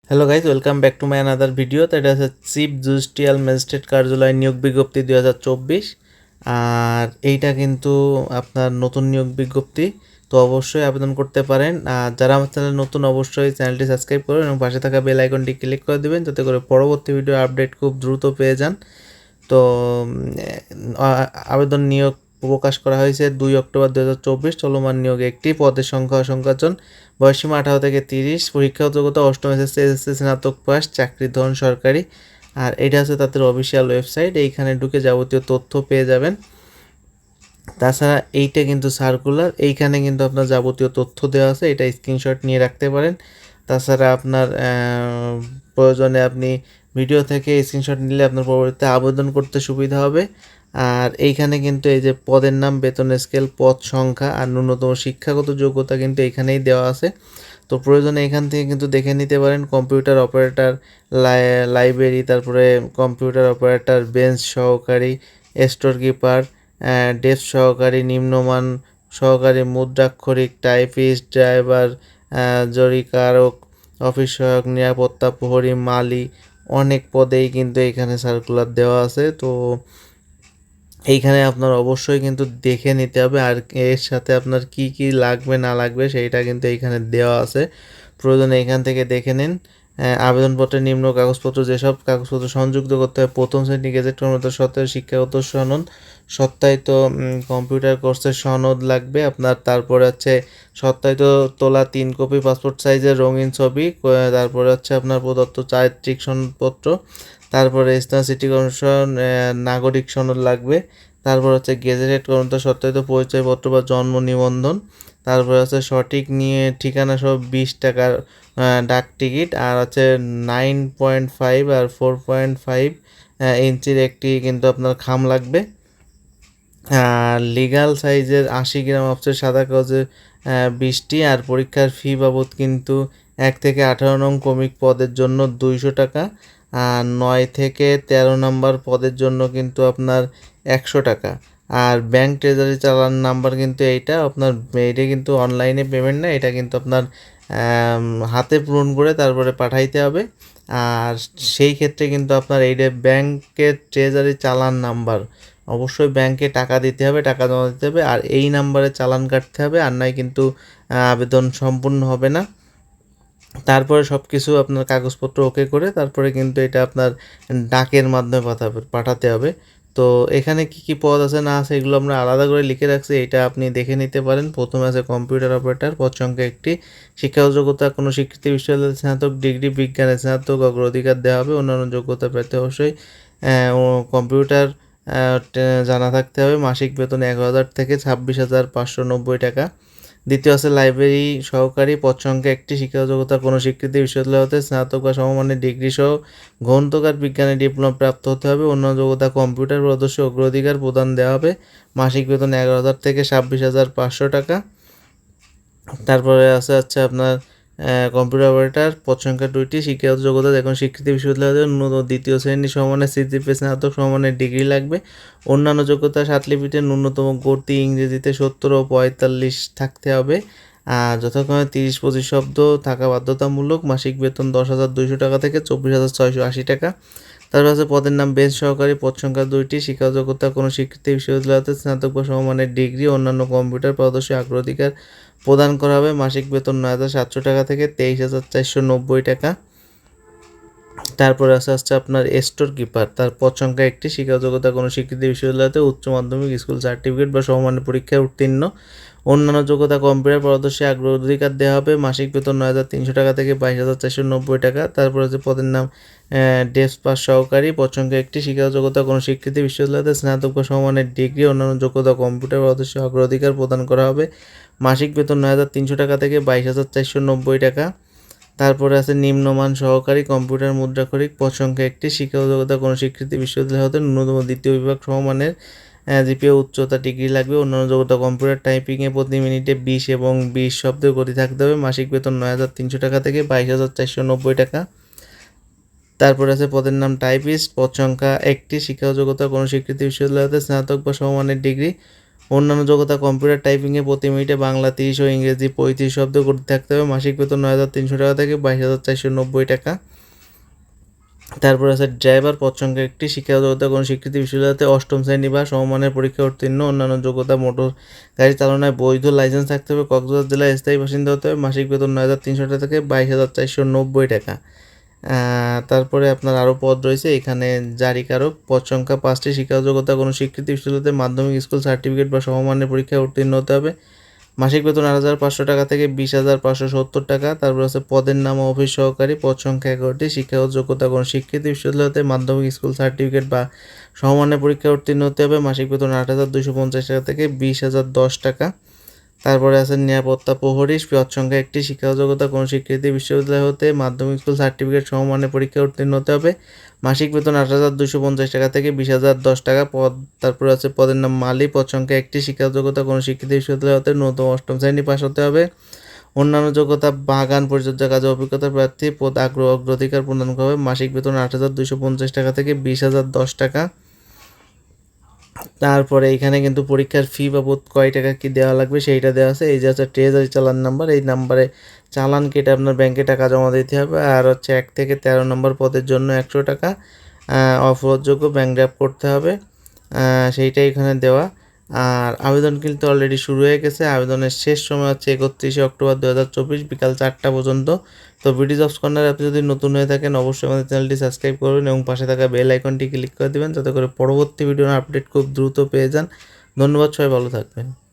Hello guys, welcome back to my another video. তো এটা হচ্ছে চিফ জুডিশিয়াল ম্যাজিস্ট্রেট কার্যালয় নিয়োগ বিজ্ঞপ্তি 2024। আর এইটা কিন্তু আপনার নতুন নিয়োগ বিজ্ঞপ্তি, তো অবশ্যই আবেদন করতে পারেন। আর যারা আমার চ্যানেল নতুন, অবশ্যই চ্যানেলটি সাবস্ক্রাইব করবেন এবং পাশে থাকা বেল আইকনটি ক্লিক করে দেবেন, যাতে করে পরবর্তী ভিডিও আপডেট খুব দ্রুত পেয়ে যান। তো আবেদন নিয়োগ প্রকাশ করা হয়েছে 2 অক্টোবর 2024। চলমান নিয়োগে একটি পদের সংখ্যা সংকোচন, বয়সীমা 18 থেকে 30, পরীক্ষাগত যোগ্যতা অষ্টম এসএসসি এসএসসি স্নাতক পাস, চাকরির ধরন সরকারি। আর এটা হচ্ছে তাদের অফিসিয়াল ওয়েবসাইট, এইখানে ঢুকে যাবতীয় তথ্য পেয়ে যাবেন। তাছাড়া এইটা কিন্তু সার্কুলার, এইখানে কিন্তু আপনার যাবতীয় তথ্য দেওয়া আছে, এটা স্ক্রিনশট নিয়ে রাখতে পারেন। তাছাড়া আপনার প্রয়োজনে আপনি ভিডিও থেকে স্ক্রিনশট নিলে আপনার পরবর্তীতে আবেদন করতে সুবিধা হবে। আর এইখানে কিন্তু এই যে পদের নাম, বেতন স্কেল, পদ সংখ্যা আর ন্যূনতম শিক্ষাগত যোগ্যতা কিন্তু এখানেই দেওয়া আছে। তো প্রয়োজনে এখান থেকে কিন্তু দেখে নিতে পারেন। কম্পিউটার অপারেটর, লাইব্রেরি, তারপরে কম্পিউটার অপারেটর, বেঞ্চ সহকারী, স্টোর কিপার, ডেস্ক সহকারী, নিম্নমান সহকারী, মুদ্রাক্ষরিক, টাইপিস্ট, ড্রাইভার, জরিকারক, অফিস সহায়ক, নিরাপত্তা প্রহরী, মালি, অনেক পদেই কিন্তু এখানে সার্কুলার দেওয়া আছে। তো এইখানে আপনার অবশ্যই কিন্তু দেখে নিতে হবে, আর এর সাথে আপনার কি কি লাগবে না লাগবে সেইটা কিন্তু এইখানে দেওয়া আছে। প্রয়োজনে এখান থেকে দেখে নিন। আবেদনপত্রে নিম্ন কাগজপত্র, যেসব কাগজপত্র সংযুক্ত করতে হবে: প্রথম শ্রেণী গেজেট কর্মকর্তা সত্ত্বেও শিক্ষাগত সনদ, সত্যায়িত কম্পিউটার কোর্সের সনদ লাগবে আপনার। তারপরে হচ্ছে সত্যায়িত তোলা 3 কপি পাসপোর্ট সাইজের রঙিন ছবি, তারপরে হচ্ছে আপনার প্রদত্ত চারিত্রিক সনদপত্র, তারপরে স্থানীয় সিটি কর্পোরেশন নাগরিক সনদ লাগবে, তারপর হচ্ছে গেজেটেড কর্মকর্তা সত্যায়িত পরিচয়পত্র বা জন্ম নিবন্ধন, তারপরে হচ্ছে সঠিক নিয়ে ঠিকানা সহ 20 টাকার ডাক টিকিট, আর হচ্ছে 9.5 আর 4.5 ইঞ্চির একটি কিন্তু আপনার খাম লাগবে। আর লিগাল সাইজের 80 গ্রাম অফসেট সাদা কাগজের 20টি। আর পরীক্ষার ফি বাবদ কিন্তু 1 থেকে 18 নং ক্রমিক পদের জন্য 200 টাকা, আর 9 থেকে 13 নম্বর পদের জন্য কিন্তু আপনার 100 টাকা। আর ব্যাংক ট্রেজারি চালান নাম্বার কিন্তু এইটা আপনার, এটা কিন্তু অনলাইনে পেমেন্ট না, এটা কিন্তু আপনার হাতে পূরণ করে তারপরে পাঠাইতে হবে। আর সেই ক্ষেত্রে কিন্তু আপনার এইটা ব্যাংকের ট্রেজারি চালান নাম্বার, অবশ্যই ব্যাংকে টাকা দিতে হবে, টাকা জমা দিতে হবে, আর এই নাম্বারে চালান কাটতে হবে, আর নাই কিন্তু আবেদন সম্পূর্ণ হবে না। তারপরে সব কিছু আপনার কাগজপত্র ওকে করে তারপরে কিন্তু এটা আপনার ডাকের মাধ্যমে পাঠাতে হবে। তো এখানে কি কি পদ আছে না আছে এগুলো আমরা আলাদা করে লিখে রাখছি, এটা আপনি দেখে নিতে পারেন। প্রথমে আছে কম্পিউটার অপারেটর, পদ সংখ্যা একটি, শিক্ষাগত যোগ্যতা কোনো স্বীকৃতি বিশ্ববিদ্যালয়ের স্নাতক ডিগ্রি, বিজ্ঞানে স্নাতক অগ্রাধিকার দেওয়া হবে। অন্যান্য যোগ্যতা পেতে অবশ্যই কম্পিউটার জানা থাকতে হবে। মাসিক বেতন 11,000 থেকে 26,590 টাকা। দ্বিতীয় আছে লাইব্রেরি সহকারী, পদ সংখ্যা একটি, শিক্ষাগত যোগ্যতা কোনো স্বীকৃতি বিশ্ববিদ্যালয় হতে স্নাতক বা সমমানের ডিগ্রি সহ গ্রন্থকার বিজ্ঞানে ডিপ্লোমা প্রাপ্ত হতে হবে। অন্য যোগ্যতা কম্পিউটার প্রদর্শী অগ্রাধিকার প্রদান দেওয়া হবে। মাসিক বেতন 11,000 থেকে 26,500 টাকা। তারপরে আছে হচ্ছে আপনার কম্পিউটার অপারেটর, পদ সংখ্যা 2টি, শিক্ষাগত যোগ্যতা এখন স্বীকৃতি বিশ্ববিদ্যালয় হতে ন্যূনতম দ্বিতীয় শ্রেণী সমমানের সিজিপিএ স্নাতক সমমানের ডিগ্রি লাগবে। অন্যান্য যোগ্যতা স্বাতলিপিতে ন্যূনতম গতি ইংরেজিতে 70 ও 45 থাকতে হবে। আর যথাক্রমে 30-25 শব্দ থাকা বাধ্যতামূলক। মাসিক বেতন 10,200 টাকা থেকে 24,680 টাকা। তারপর আছে পদের নাম বেঞ্চ সহকারী, পদ সংখ্যা 2টি, শিক্ষাগত যোগ্যতা কোনো স্বীকৃতি বিশ্ববিদ্যালয় হতে স্নাতক বা সমমানের ডিগ্রি, অন্যান্য কম্পিউটার পারদর্শী অগ্রাধিকার প্রদান করা হবে। মাসিক বেতন 9,700 টাকা থেকে 23,490 টাকা। তারপরে আছে আপনার স্টোর কিপার, তার পদ সংখ্যা একটি, শিক্ষাগত যোগ্যতা কোনো স্বীকৃতি বিশ্ববিদ্যালয়তে উচ্চ মাধ্যমিক স্কুল সার্টিফিকেট বা সমমানের পরীক্ষায় উত্তীর্ণ। অন্যান্য যোগ্যতা কম্পিউটার পারদর্শী অগ্রাধিকার দেওয়া হবে। মাসিক বেতন 9,300 টাকা থেকে 22,490 টাকা। তারপর হচ্ছে পদের নাম ডেস্ক পাস সহকারী, পদ সংখ্যা একটি, শিক্ষাগত যোগ্যতা কোনো স্বীকৃতি বিশ্ববিদ্যালয়তে স্নাতক বা সমমানের ডিগ্রি, অন্যান্য যোগ্যতা কম্পিউটার পারদর্শী অগ্রাধিকার প্রদান করা হবে। মাসিক বেতন 9,300 টাকা থেকে 22,490 টাকা। তারপরে আছে নিম্নমান সহকারী, কম্পিউটার মুদ্রাক্ষরিক, পদ সংখ্যা একটি, শিক্ষাগত যোগ্যতা কোনো স্বীকৃতি বিশ্ববিদ্যালয় হতে ন্যূনতম দ্বিতীয় বিভাগ সমমানের জিপিএ উচ্চতা ডিগ্রি লাগবে। অন্যান্য যোগ্যতা কম্পিউটার টাইপিংয়ে প্রতি মিনিটে 20 এবং 20 শব্দের গতি থাকতে হবে। মাসিক বেতন 9,300 টাকা থেকে 22,490 টাকা। তারপরে আছে পদের নাম টাইপিস্ট, পদ সংখ্যা একটি, শিক্ষাগত যোগ্যতা কোনো স্বীকৃতি বিশ্ববিদ্যালয় হতে স্নাতক বা সমমানের ডিগ্রি, অন্যান্য যোগ্যতা কম্পিউটার টাইপিংয়ে প্রতি মিনিটে বাংলা 30 ও ইংরেজি 35 শব্দ করতে থাকতে হবে। মাসিক বেতন 9,300 টাকা থেকে 22,490 টাকা। তারপর আছে ড্রাইভার, পদ সংখ্যা একটি, শিক্ষাগত যোগ্যতা কোনো স্বীকৃতি বিশ্ববিদ্যালয়তে অষ্টম শ্রেণী বা সমমানের পরীক্ষা উত্তীর্ণ। অন্যান্য যোগ্যতা মোটর গাড়ি চালনায় বৈধ লাইসেন্স থাকতে হবে। কক্সবাজার জেলায় স্থায়ী বাসিন্দা হতে হবে। মাসিক বেতন 9,300 টাকা থেকে 22,490 টাকা। তারপরে আপনার আরও পদ রয়েছে এখানে। জারিকারক, পদ সংখ্যা 5টি, শিক্ষাগত যোগ্যতা কোনো স্বীকৃতি বিশ্ববিদ্যালয়তে মাধ্যমিক স্কুল সার্টিফিকেট বা সমমানের পরীক্ষায় উত্তীর্ণ হতে হবে। মাসিক বেতন 8,500 টাকা থেকে 20,570 টাকা। তারপর আছে পদের নাম অফিস সহকারী, পদ সংখ্যা 11টি, শিক্ষাগত যোগ্যতা কোনো স্বীকৃতি বিশ্ববিদ্যালয়তে মাধ্যমিক স্কুল সার্টিফিকেট বা সমমানের পরীক্ষায় উত্তীর্ণ হতে হবে। মাসিক বেতন 8,250 টাকা থেকে 20,010 টাকা। তারপরে আছে নিরাপত্তা প্রহরী, পদ সংখ্যা একটি, শিক্ষাগত যোগ্যতা কোনো স্বীকৃতি বিশ্ববিদ্যালয় হতে মাধ্যমিক স্কুল সার্টিফিকেট সমমানের পরীক্ষায় উত্তীর্ণ হতে হবে। মাসিক বেতন 8,250 টাকা থেকে 20,010 টাকা। তারপরে আছে পদের নাম মালি, পদ সংখ্যা একটি, শিক্ষাগত যোগ্যতা কোনো স্বীকৃতি বিশ্ববিদ্যালয় হতে ন্যূনতম অষ্টম শ্রেণী পাস হতে হবে। অন্যান্য যোগ্যতা বাগান পরিচর্যা কাজে অভিজ্ঞতা প্রার্থী, পদ অগ্রাধিকার প্রদান করা হবে। মাসিক বেতন 8,250 টাকা থেকে 20,010 টাকা। তারপরে এখানে কিন্তু পরীক্ষার ফি বাবদ কয় টাকা কি দেওয়া লাগবে সেইটা দেওয়া আছে। এই যে আছে ট্রেজারি চালান নাম্বার, এই নাম্বারে চালান কেটে আপনার ব্যাংকে টাকা জমা দিতে হবে। আর হচ্ছে 1 থেকে 13 নম্বর পদের জন্য 100 টাকা অফরযোগ্য ব্যাংক ড্রাফট করতে হবে, সেইটাই এখানে দেওয়া। আর আবেদন কিন্তু অলরেডি শুরু হয়ে গেছে। আবেদনের শেষ সময় হচ্ছে 31শে অক্টোবর 2024 বিকাল 4টা পর্যন্ত। তো বিডি জবস কর্নারে আপনি যদি নতুন হয়ে থাকেন অবশ্যই আমাদের চ্যানেলটি সাবস্ক্রাইব করবেন এবং পাশে থাকা বেল আইকনটি ক্লিক করে দেবেন যাতে করে পরবর্তী ভিডিওর আপডেট খুব দ্রুত পেয়ে যান। ধন্যবাদ, সবাই ভালো থাকবেন।